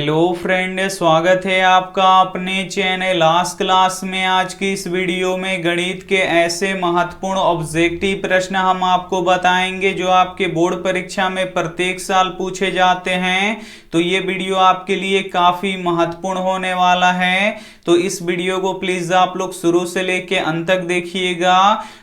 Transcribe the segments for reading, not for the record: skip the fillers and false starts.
Hello friend, स्वागत है आपका अपने चैनल आज क्लास में। आज की इस वीडियो में गणित के ऐसे महत्वपूर्ण ऑब्जेक्टिव प्रश्न हम आपको बताएंगे जो आपके बोर्ड परीक्षा में प्रत्येक साल पूछे जाते हैं। तो ये वीडियो आपके लिए काफी महत्वपूर्ण होने वाला है, तो इस वीडियो को प्लीज आप लोग शुरू से लेके अंत तक देखिएगा।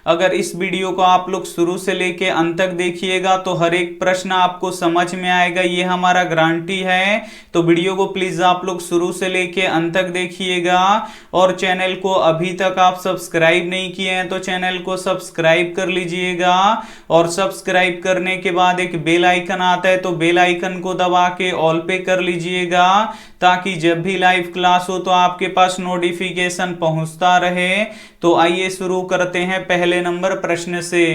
अगर इस वीडियो को आप लोग शुरू से लेके अंत तक देखिएगा तो हर एक प्रश्न आपको समझ में आएगा, ये हमारा गारंटी है। तो वीडियो को प्लीज आप लोग शुरू से लेके अंत तक देखिएगा। और चैनल को अभी तक आप सब्सक्राइब नहीं किए हैं तो चैनल को सब्सक्राइब कर लीजिएगा। और सब्सक्राइब करने के बाद एक बेल आइकन आता है, तो बेल आइकन को दबा के ऑल पे कर लीजिएगा, ताकि जब भी लाइव क्लास हो तो आपके पास नोटिफिकेशन पहुंचता रहे। तो आइए शुरू करते हैं पहले नंबर प्रश्न से।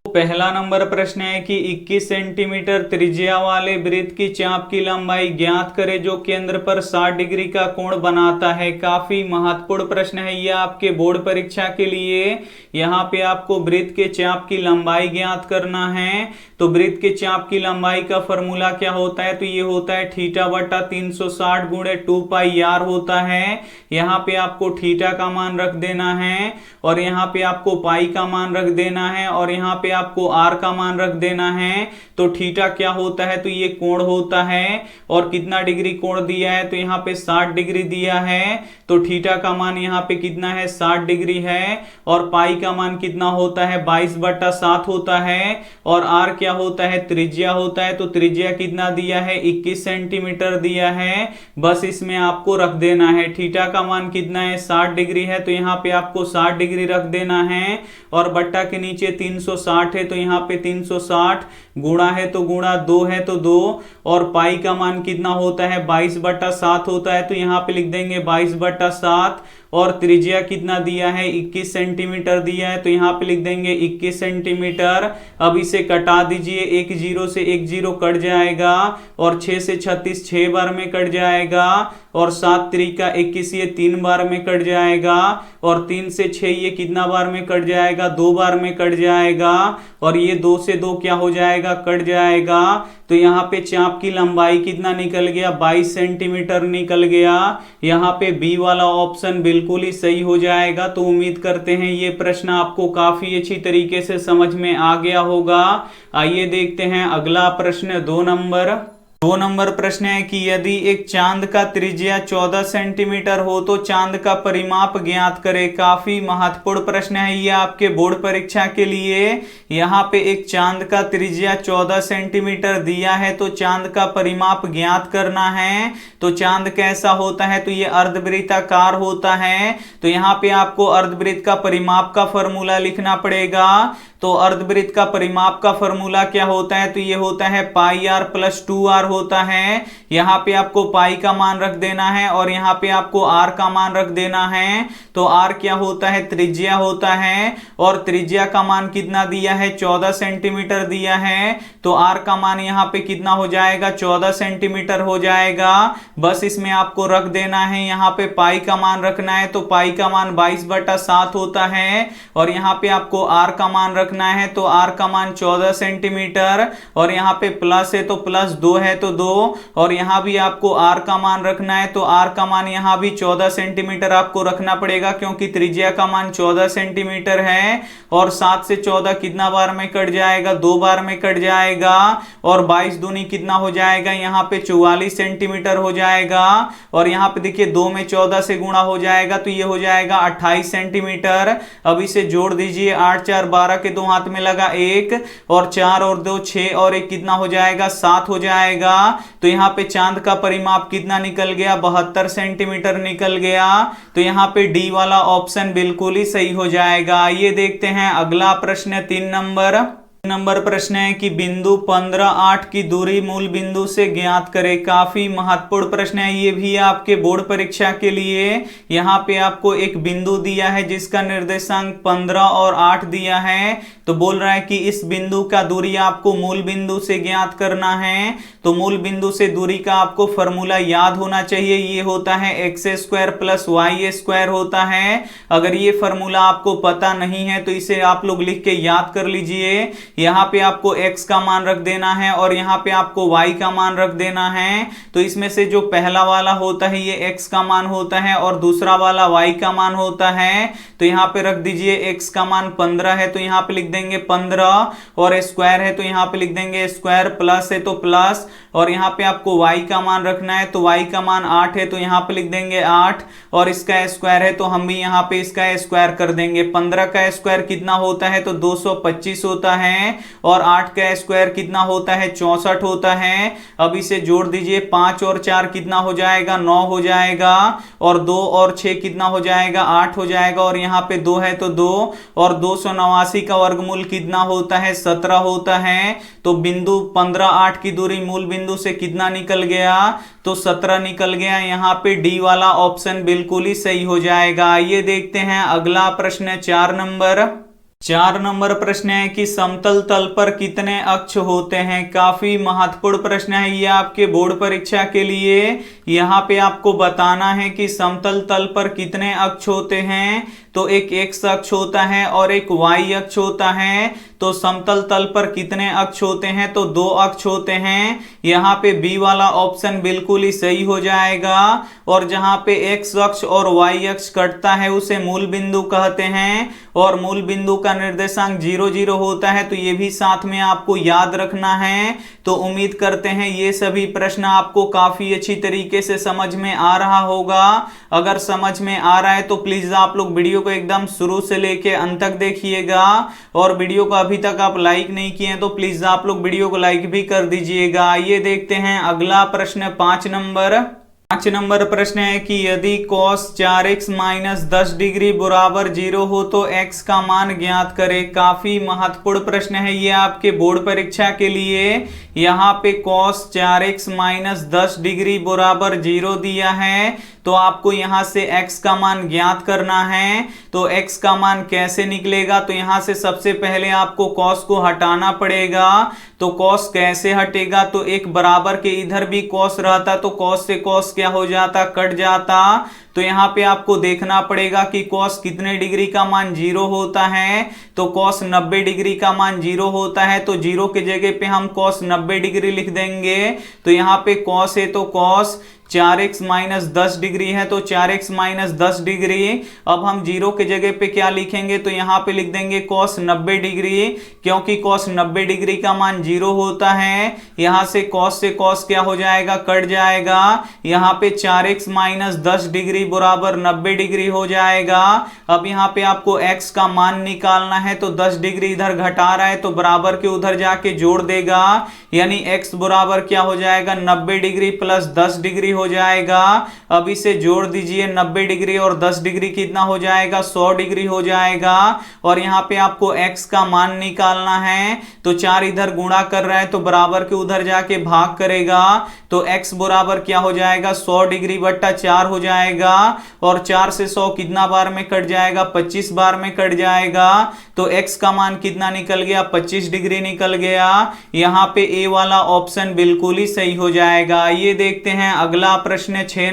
पहला नंबर प्रश्न है कि 21 सेंटीमीटर त्रिज्या वाले वृत्त की चाप की लंबाई ज्ञात करें जो केंद्र पर 60 डिग्री का कोण बनाता है। काफी महत्वपूर्ण प्रश्न है ये आपके बोर्ड परीक्षा के लिए। यहाँ पे आपको वृत्त के चाप की लंबाई ज्ञात करना है। तो वृत्त के चाप की लंबाई का फॉर्मूला क्या होता है, तो ये होता है थीटा बटा 360 गुणे 2 पाई आर होता है। यहाँ पे आपको थीटा का मान रख देना है और यहाँ पे आपको पाई का मान रख देना है और यहाँ पे आपको आर का मान रख देना है। तो थीटा क्या होता है, तो ये कोण होता है। और कितना डिग्री कोण दिया है, तो यहाँ पे 60 डिग्री दिया है। तो थीटा का मान यहाँ पे कितना है, 60 डिग्री है। और पाई का मान कितना होता है, 22/7 होता है। और आर क्या होता है, त्रिज्या होता है। तो त्रिज्या कितना दिया है, 21 सेंटीमीटर दिया है। बस इसमें आपको रख देना है। थीटा का मान कितना है, 60 डिग्री है, तो यहाँ पे आपको 60 डिग्री रख देना है। और बट्टा के नीचे 360 है, तो यहाँ पे 360 गुणा है तो गुणा 2 है तो 2। और पाई का मान कितना होता है, 22/7 होता है, तो यहाँ पे लिख देंगे 22/7। और त्रिज्या कितना दिया है, 21 सेंटीमीटर दिया है, तो यहाँ पे लिख देंगे 21 सेंटीमीटर। अब इसे कटा दीजिए, एक जीरो से एक जीरो कट जाएगा और 6 से 36 6 बार में कट जाएगा। और 7 त्रिका 21 ये 3 बार में कट जाएगा। और 3 से 6 ये कितना बार में कट जाएगा, 2 बार में कट जाएगा। और ये 2 से 2 क्या हो जाएगा, कट जाएगा। तो यहाँ पे चाप की लंबाई कितना निकल गया, 22 सेंटीमीटर निकल गया। यहाँ पे बी वाला ऑप्शन बिल्कुल ही सही हो जाएगा। तो उम्मीद करते हैं ये प्रश्न आपको काफी अच्छी तरीके से समझ में आ गया होगा। आइए देखते हैं अगला प्रश्न। 2 नंबर प्रश्न है कि यदि एक चांद का त्रिज्या 14 सेंटीमीटर हो तो चांद का परिमाप ज्ञात करें। काफी महत्वपूर्ण प्रश्न है ये आपके बोर्ड परीक्षा के लिए। यहाँ पे एक चांद का त्रिज्या 14 सेंटीमीटर दिया है, तो चांद का परिमाप ज्ञात करना है। तो चांद कैसा होता है, तो ये अर्धवृत्ताकार होता है। तो यहाँ पे आपको अर्धवृत्त का परिमाप का फॉर्मूला लिखना पड़ेगा। तो अर्धवृत्त का परिमाप का फॉर्मूला क्या होता है, तो ये होता है पाई आर प्लस 2r होता है। यहाँ पे आपको पाई का मान रख देना है और यहाँ पे आपको आर का मान रख देना है। तो आर क्या होता है, त्रिज्या होता है। और त्रिज्या का मान कितना दिया है, 14 सेंटीमीटर दिया है। तो आर का मान यहाँ पे कितना हो जाएगा, 14 सेंटीमीटर हो जाएगा। बस इसमें आपको रख देना है, यहाँ पे पाई का मान रखना है। तो पाई का मान 22/7 होता है। और यहाँ पे आपको आर का मान रखना है, तो आर का मान 14 सेंटीमीटर। और यहाँ पे प्लस है तो प्लस 2 है तो 2। और यहाँ भी आपको आर का मान रखना है, तो आर का मान यहाँ भी 14 सेंटीमीटर आपको रखना पड़ेगा, क्योंकि त्रिज्या का मान 14 सेंटीमीटर है। और 7 से 14 कितना बार में कट जाएगा, 2 बार में कट जाएगा। और 22 दूनी कितना हो जाएगा, यहाँ पे 44 सेंटीमीटर हो जाएगा। और यहाँ पे देखिए 2 में 14 से गुणा हो जाएगा, तो ये हो जाएगा 28 सेंटीमीटर। अब इसे जोड़ दीजिए, 8 4 12 के 2 हाथ में लगा 1 और 4 और 2 6 और 1 कितना हो जाएगा, 7 हो जाएगा। तो यहाँ पे चांद का परिमाप कितना निकल गया, 72 सेंटीमीटर निकल गया। तो यहाँ पे डी वाला ऑप्शन बिल्कुल ही सही हो जाएगा। ये देखते हैं अगला प्रश्न। 3 नंबर प्रश्न है कि बिंदु 15 8 की दूरी मूल बिंदु से ज्ञात करें। काफी महत्वपूर्ण प्रश्न है ये भी आपके बोर्ड परीक्षा के लिए। यहाँ पे आपको एक बिंदु दिया है जिसका निर्देशांक 15 और 8 दिया है। तो बोल रहा है कि इस बिंदु का दूरी आपको मूल बिंदु से ज्ञात करना है। तो मूल बिंदु से दूरी का आपको फॉर्मूला याद होना चाहिए, ये होता है x² + y² होता है। अगर ये फॉर्मूला आपको पता नहीं है तो इसे आप लोग लिख के याद कर लीजिए। यहाँ पे आपको x का मान रख देना है और यहाँ पे आपको y का मान रख देना है। तो इसमें से जो पहला वाला होता है ये x का मान होता है और दूसरा वाला y का मान होता है। तो यहाँ पे रख दीजिए x का मान 15 है तो यहाँ पे लिख देंगे 15 और स्क्वायर है तो यहाँ पे लिख देंगे स्क्वायर, प्लस है तो प्लस, और यहाँ पे आपको y का मान रखना है तो y का मान 8 है तो यहाँ पे लिख देंगे 8 और इसका स्क्वायर है तो हम भी यहाँ पे इसका स्क्वायर कर देंगे। 15 का स्क्वायर कितना होता है तो 225 होता है और 8 का स्क्वायर कितना होता है 64 होता है। अब इसे जोड़ दीजिए, 5 और 4 कितना हो जाएगा 9 हो जाएगा और 2 और 6 कितना हो जाएगा 8 हो जाएगा और यहाँ पे 2 है तो 2 और 289 का वर्गमूल कितना होता है 17 होता है। तो बिंदु 15 8 की दूरी मूल बिंदु से कितना निकल गया तो 17 निकल गया। यहाँ पे डी वाला ऑप्शन बिल्कुल ही सही हो जाएगा। आइए देखते हैं अगला प्रश्न 4 नंबर प्रश्न है कि समतल तल पर कितने अक्ष होते हैं। काफी महत्वपूर्ण प्रश्न है ये आपके बोर्ड परीक्षा के लिए। यहाँ पे आपको बताना है कि समतल तल पर कितने अक्ष होते हैं। तो एक x अक्ष होता है और एक y अक्ष होता है। तो समतल तल पर कितने अक्ष होते हैं तो 2 अक्ष होते हैं। यहाँ पे बी वाला ऑप्शन बिल्कुल ही सही हो जाएगा। और जहाँ पे x अक्ष और y अक्ष कटता है उसे मूल बिंदु कहते हैं और मूल बिंदु का निर्देशांक 0 0 होता है। तो ये भी साथ में आपको याद रखना है। तो उम्मीद करते हैं ये सभी प्रश्न आपको काफी अच्छी तरीके से समझ में आ रहा होगा। अगर समझ में आ रहा है तो प्लीज आप लोग वीडियो को एकदम शुरू से लेके अंत तक देखिएगा और वीडियो को अभी तक आप लाइक नहीं किए हैं तो प्लीज आप लोग वीडियो को लाइक भी कर दीजिएगा। आइए देखते हैं अगला प्रश्न 5 नंबर प्रश्न है कि यदि cos 4x माइनस 10 डिग्री बराबर 0 हो तो x का मान ज्ञात करें। काफी महत्वपूर्ण प्रश्न है ये आपके बोर्ड परीक्षा के लिए। यहाँ पे cos 4x माइनस 10 डिग्री बराबर 0 दिया है तो आपको यहाँ से x का मान ज्ञात करना है। तो x का मान कैसे निकलेगा तो यहाँ से सबसे पहले आपको cos को हटाना पड़ेगा। तो cos कैसे हटेगा तो एक बराबर के इधर भी cos रहता तो cos से cos क्या हो जाता कट जाता। तो यहाँ पे आपको देखना पड़ेगा कि cos कितने डिग्री का मान 0 होता है। तो cos 90 डिग्री का मान 0 होता है तो 0 के जगह पे हम cos 90 डिग्री लिख देंगे। तो यहाँ पे cos है तो cos 4x माइनस 10 डिग्री है तो 4x माइनस 10 डिग्री। अब हम 0 के जगह पे क्या लिखेंगे तो यहाँ पे लिख देंगे cos 90 डिग्री, क्योंकि cos 90 डिग्री का मान 0 होता है। यहाँ से cos क्या हो जाएगा कट जाएगा। यहाँ पे 4x माइनस 10 डिग्री बराबर 90 डिग्री हो जाएगा। अब यहाँ पे आपको x का मान निकालना है तो 10 डिग्री इधर घटा रहा है तो बराबर के उधर जाके जोड़ देगा, यानी x बराबर क्या हो जाएगा 90 डिग्री प्लस 10 डिग्री हो जाएगा। अब इसे जोड़ दीजिए, 90 डिग्री और 10 डिग्री कितना हो जाएगा 100 डिग्री हो जाएगा। और यहाँ पे आपको x का मान निकालना है तो 4 इधर गुणा कर रहा है तो बराबर के उधर जाके भाग करेगा। तो x बराबर क्या हो जाएगा 100 डिग्री बट्टा 4 हो जाएगा और 4 से 100 कितना बार में कट जाएगा 25 बार में कट जाएगा। तो x का मान कितना निकल गया 25 डिग्री निकल गया। यहाँ पे ए वाला ऑप्शन बिल्कुल ही सही हो जाएगा। ये देखते हैं अगला प्रश्न 6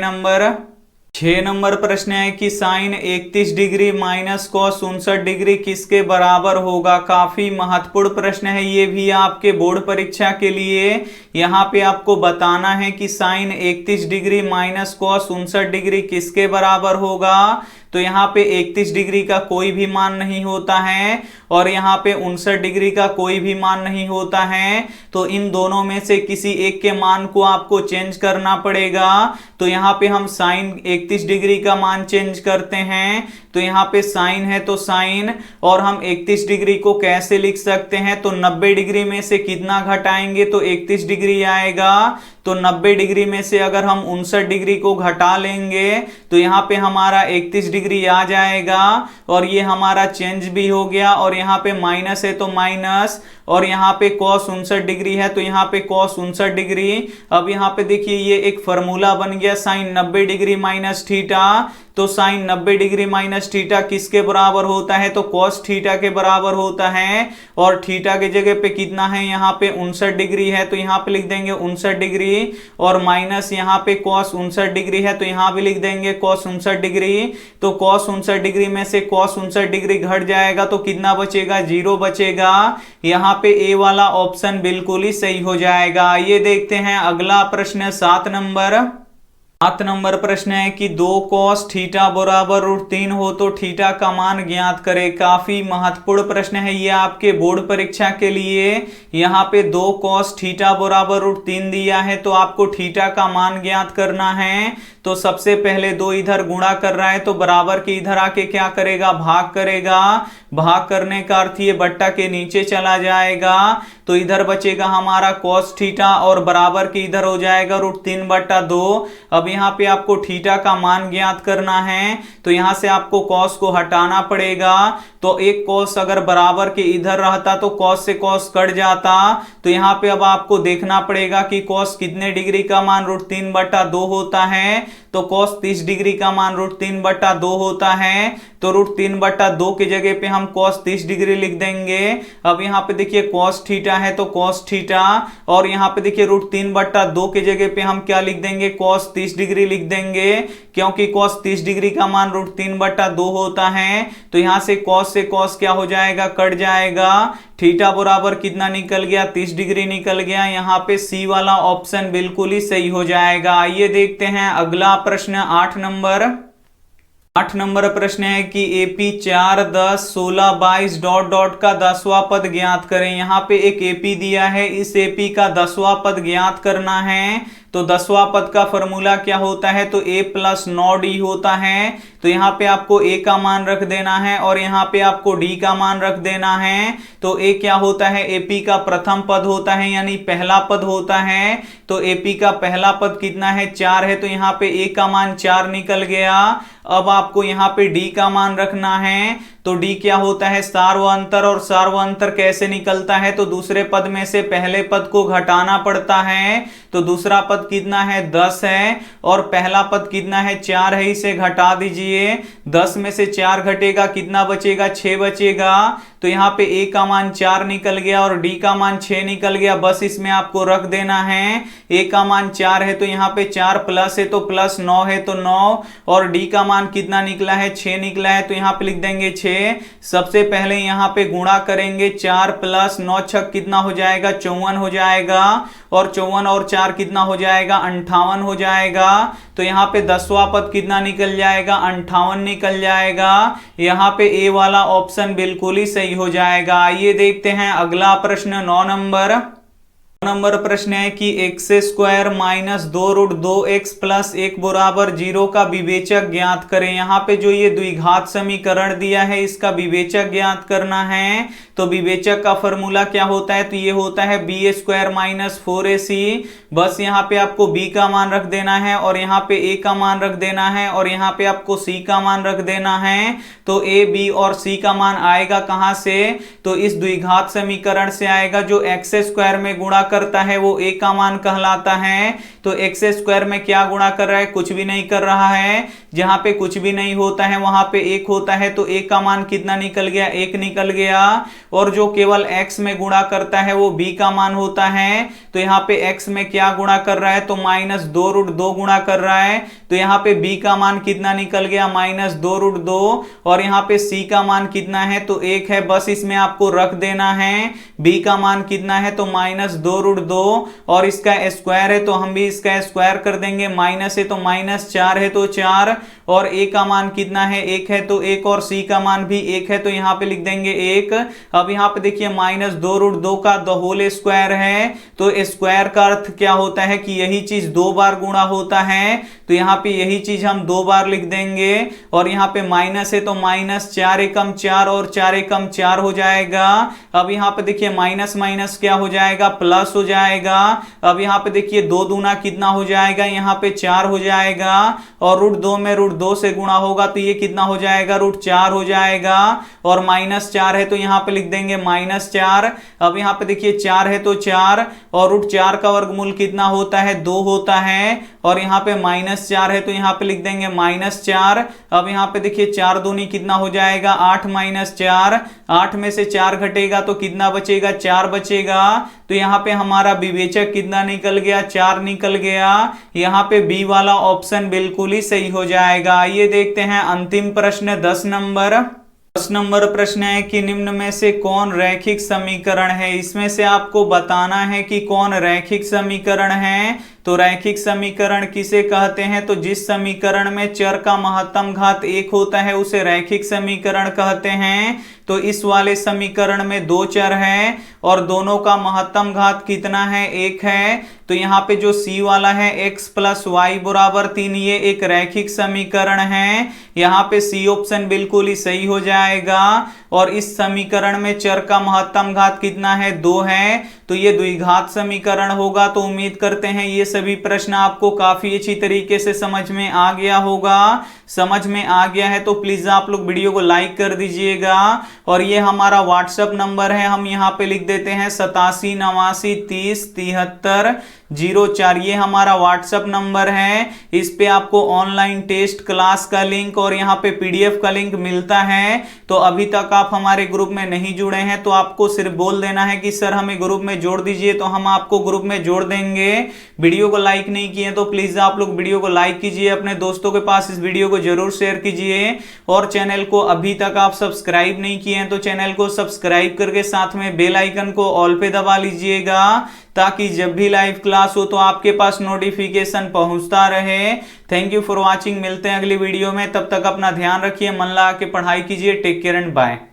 नंबर प्रश्न है कि sine 31 degree minus cos 69 degree किसके बराबर होगा। काफी महत्वपूर्ण प्रश्न है ये भी आपके बोर्ड परीक्षा के लिए। यहाँ पे आपको बताना है कि sine 31 degree minus cos 69 degree किसके बराबर होगा। तो यहाँ पे 31 डिग्री का कोई भी मान नहीं होता है और यहाँ पे 69 डिग्री का कोई भी मान नहीं होता है। तो इन दोनों में से किसी एक के मान को आपको चेंज करना पड़ेगा। तो यहाँ पे हम साइन 31 डिग्री का मान चेंज करते हैं। तो यहाँ पे साइन है तो साइन, और हम 31 डिग्री को कैसे लिख सकते हैं तो 90 डिग्री में से कितना घटाएंगे तो 31 डिग्री आएगा। तो 90 डिग्री में से अगर हम 59 डिग्री को घटा लेंगे तो यहाँ पे हमारा 31 डिग्री आ जाएगा और ये हमारा चेंज भी हो गया। और यहाँ पे माइनस है तो माइनस, और यहाँ पे cos 69 डिग्री है तो यहाँ पे cos 69 डिग्री। अब यहाँ पे देखिए ये एक फॉर्मूला बन गया साइन 90 डिग्री माइनस थीटा। तो साइन 90 डिग्री माइनस थीटा किसके बराबर होता है, तो कॉस थीटा के बराबर होता है। और थीटा के जगह पे कितना है, यहाँ पे 59 डिग्री है, तो यहाँ पे लिख देंगे 59 डिग्री, और माइनस यहाँ पे कॉस 59 डिग्री है, तो यहाँ भी लिख देंगे कॉस 59 डिग्री। तो कॉस 59 डिग्री में से कॉस 59 डिग्री घट जाएगा तो कितना बचेगा, 0 बचेगा। यहाँ पे ए वाला ऑप्शन बिल्कुल ही सही हो जाएगा। ये देखते हैं अगला प्रश्न 7 नंबर प्रश्न है कि 2 कॉस थीटा बराबर √3 हो तो थीटा का मान ज्ञात करें। काफी महत्वपूर्ण प्रश्न है ये आपके बोर्ड परीक्षा के लिए। यहाँ पे 2 कॉस थीटा बराबर √3 दिया है, तो आपको थीटा का मान ज्ञात करना है। तो सबसे पहले 2 इधर गुणा कर रहा है, तो बराबर के इधर आके क्या करेगा, भाग करेगा। भाग करने का अर्थ ये बट्टा के नीचे चला जाएगा, तो इधर बचेगा हमारा कॉस थीटा, और बराबर के इधर हो जाएगा √3/2। अब यहाँ पे आपको थीटा का मान ज्ञात करना है, तो यहाँ से आपको कॉस को हटाना पड़ेगा। तो एक कॉस अगर बराबर के इधर रहता तो कॉस से कॉस कट जाता। तो यहाँ पे अब आपको देखना पड़ेगा कि कॉस कितने डिग्री का मान √3/2 होता है, तो कॉस 30 डिग्री का मान √3/2 होता है। तो √3/2 की जगह पे हम कॉस 30 डिग्री लिख देंगे। अब यहाँ पे देखिए कॉस थीटा है तो कॉस थीटा, और यहाँ पे देखिए √3/2 की जगह पे हम क्या लिख देंगे, कॉस 30 डिग्री लिख देंगे, क्योंकि कॉस 30 डिग्री का मान √3/2 होता है। तो यहाँ से कॉस क्या हो जाएगा, कट जाएगा। थीटा बराबर कितना निकल गया, 30 डिग्री निकल गया। यहाँ पे सी वाला ऑप्शन बिल्कुल ही सही हो जाएगा। आइए देखते हैं अगला प्रश्न 8 नंबर प्रश्न है कि AP 4, 10, 16, 22 डॉट डॉट का 10वां पद ज्ञात करें। यहाँ पे एक AP दिया है, इस AP का 10वां पद ज्ञात करना है। तो 10वां पद का फॉर्मूला क्या होता है, तो A + 9D होता है। तो यहाँ पे आपको A का मान रख देना है, और यहाँ पे आपको D का मान रख देना है। तो A क्या होता है, AP का प्रथम पद होता है, यानी पहला पद होता है। तो AP का पहला पद कितना है, 4 है, तो यहाँ पे A का मान 4 निकल गया। अब आपको यहाँ पे D का मान रखना है। तो D क्या होता है, सार्वअंतर, और सार्वअंतर कैसे निकलता है, तो दूसरे पद में से पहले पद को घटाना पड़ता है। तो दूसरा पद कितना है, 10 है, और पहला पद कितना है, 4 है, इसे घटा दीजिए। 10 में से 4 घटेगा, कितना बचेगा, 6 बचेगा। तो यहाँ पे A का मान 4 निकल गया और D का मान 6 निकल गया, बस इसमें आपको रख देना है। A का मान 4 है तो यहाँ पे 4 प्लस है तो प्लस, 9 है तो 9, और D का मान कितना निकला है, 6 निकला है, तो यहाँ पे लिख देंगे 6। सबसे पहले यहाँ पे गुणा करेंगे, 4 + 9 छक कितना हो जाएगा, 54 हो जाएगा, और 54 और 4 कितना हो जाएगा, 58 हो जाएगा। तो यहाँ पे 10वां पद कितना निकल जाएगा, 58 निकल जाएगा। यहाँ पे ए वाला ऑप्शन बिल्कुल ही सही हो जाएगा। आइए देखते हैं अगला प्रश्न 9 नंबर प्रश्न है कि x² - 2√2x + 1 बराबर 0 का विवेचक ज्ञात करें। यहाँ पे जो ये द्विघात समीकरण दिया है इसका विवेचक ज्ञात करना है। तो विवेचक का फॉर्मूला क्या होता है, तो ये होता है b² - 4ac। बस यहाँ पे आपको b का मान रख देना है, और यहाँ पे a का मान रख देना है, और यहाँ पे आपको c का मान रख देना है। तो a, b और c का मान आएगा कहाँ से, तो इस द्विघात समीकरण से आएगा। जो x² में गुणा करता है वो a का मान कहलाता है। तो x² में क्या गुणा कर रहा है, कुछ भी नहीं कर रहा है। जहां पे कुछ भी नहीं होता है वहां पे 1 होता है, तो a का मान कितना निकल गया, 1 निकल गया। और जो केवल x में गुणा करता है वो b का मान होता है। तो यहाँ पे x में क्या गुणा कर रहा है, तो -2√2 गुणा कर रहा है। तो यहाँ पे b का मान कितना निकल गया, -2√2, और यहाँ पे c का मान कितना है, तो 1 है, बस इसमें आपको रख देना है। b का मान कितना है, तो -2√2, और इसका स्क्वायर है तो हम भी इसका स्क्वायर कर देंगे। माइनस है तो -4 है तो 4, और a का मान कितना है, 1 है तो 1, और c का मान भी 1 है तो यहाँ पे लिख देंगे 1। अब यहाँ पे देखिए -2√2 का द होल स्क्वायर है, तो स्क्वायर का अर्थ क्या होता है कि यही चीज 2 बार गुणा होता है। तो यहाँ पे यही चीज हम 2 बार लिख देंगे, और यहाँ पे माइनस है तो -4 एकम 4, और 4 एकम 4 हो जाएगा। अब यहाँ पे देखिए माइनस माइनस क्या हो जाएगा, प्लस हो जाएगा। अब यहाँ पे देखिए 2 दूना कितना हो जाएगा, यहाँ पे 4 हो जाएगा, और √2 में √2 से गुणा होगा तो ये कितना हो जाएगा, √4 हो जाएगा, और -4 है तो यहाँ पे लिख देंगे -4। अब यहाँ पे देखिए 4 है तो 4, और √4 का वर्गमूल कितना होता है, 2 होता है, और यहाँ पे -4 है तो यहाँ पे लिख देंगे -4। अब यहाँ पे देखिए 4 दूनी कितना हो जाएगा 8 - 4, 8 में से 4 घटेगा तो कितना बचेगा 4 बचेगा। तो यहाँ पे हमारा विवेचक कितना निकल गया 4 निकल गया। यहाँ पे बी वाला ऑप्शन बिल्कुल ही सही हो जाएगा। आइए देखते हैं अंतिम प्रश्न 10 नंबर। 10 नंबर प्रश्न है कि निम्न में से कौन रैखिक समीकरण है। इसमें से आपको बताना है कि कौन रैखिक समीकरण है। तो रैखिक समीकरण किसे कहते हैं, तो जिस समीकरण में चर का महत्तम घात 1 होता है उसे रैखिक समीकरण कहते हैं। तो इस वाले समीकरण में 2 चर हैं और दोनों का महत्तम घात कितना है 1 है। तो यहाँ पे जो सी वाला है x + y = 3, ये एक रैखिक समीकरण है। यहाँ पे सी ऑप्शन बिल्कुल ही सही हो जाएगा। और इस समीकरण में चर का महत्तम घात कितना है 2 है, तो ये द्विघात समीकरण होगा। तो उम्मीद करते हैं ये सभी प्रश्न आपको काफी अच्छी तरीके से समझ में आ गया होगा। समझ में आ गया है तो प्लीज आप लोग वीडियो को लाइक कर दीजिएगा। और ये हमारा व्हाट्सएप नंबर है, हम यहाँ पे लिख देते हैं 87 89 30 73 04। ये हमारा व्हाट्सएप नंबर है। इस पे आपको ऑनलाइन टेस्ट क्लास का लिंक और यहाँ पे पीडीएफ का लिंक मिलता है। तो अभी तक आप हमारे ग्रुप में नहीं जुड़े हैं तो आपको सिर्फ बोल देना है कि सर हमें ग्रुप में जोड़ दीजिए, तो हम आपको ग्रुप में जोड़ देंगे। वीडियो को लाइक नहीं किए तो प्लीज आप लोग वीडियो को लाइक कीजिए, अपने दोस्तों के पास इस वीडियो को जरूर शेयर कीजिए। और चैनल को अभी तक आप सब्सक्राइब नहीं किए हैं तो चैनल को सब्सक्राइब करके साथ में बेल आइकन को ऑल पे दबा लीजिएगा, ताकि जब भी लाइव क्लास हो तो आपके पास नोटिफिकेशन पहुंचता रहे। Thank you for watching. मिलते हैं अगली वीडियो में, तब तक अपना ध्यान रखिए, मन लगा के पढ़ाई कीजिए। Take care and bye.